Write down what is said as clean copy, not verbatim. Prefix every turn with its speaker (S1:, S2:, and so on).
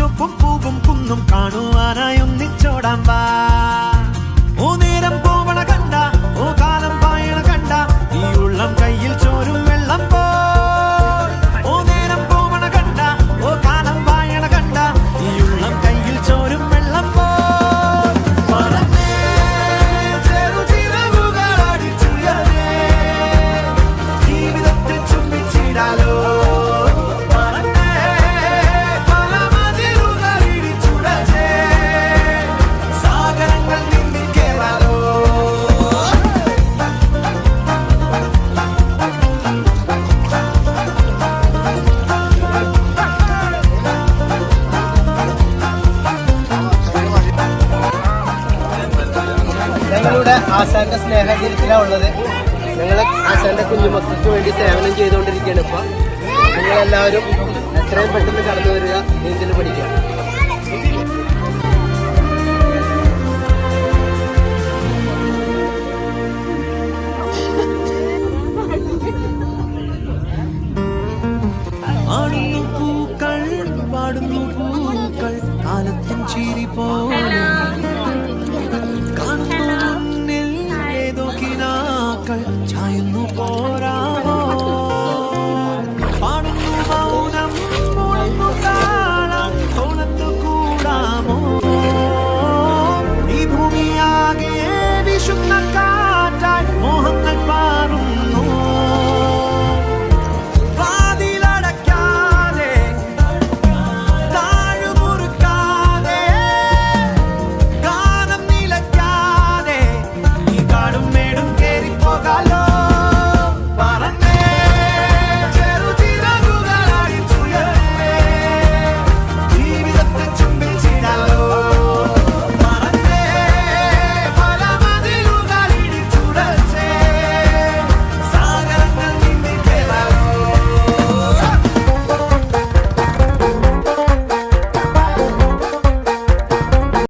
S1: ചുവപ്പും പൂവും കുന്നും കാണുവാനായി ഒന്നിച്ചോടാൻ വാ. ഓ നേരം പോവണ കണ്ട, ഓ കാലം പായണ കണ്ട, ഈ ഉള്ളം കയ്യിൽ ചോരും വെള്ളം പോ. ഓ നേരം പോവണ കണ്ട, ഓ കാലം പായണ കണ്ട, ഈ ഉള്ളം കയ്യിൽ ചോരും വെള്ളം പോ. ജീവിതത്തെ ചുംബിച്ചിടാലോ.
S2: ഞങ്ങളുടെ ആശാന്റെ സ്നേഹതീരത്തിലാണ് ഉള്ളത്. ഞങ്ങൾ ആശാന്റെ കുഞ്ഞുമക്കൾക്ക് വേണ്ടി സേവനം ചെയ്തുകൊണ്ടിരിക്കുകയാണ്. ഇപ്പോൾ നിങ്ങളെല്ലാവരും എത്രയും പെട്ടെന്ന് കടന്നു വരിക, നീന്തൽ പഠിക്കുക.
S1: ആടുന്നു പൂക്കൾ, പാടുന്നു പൂക്കൾ, കാലത്തിൻ ചിരി പോലെ കാണുന്നു മുന്നിൽ ഏതോ കിനാക്കൾ ചായുന്നു പോരാ.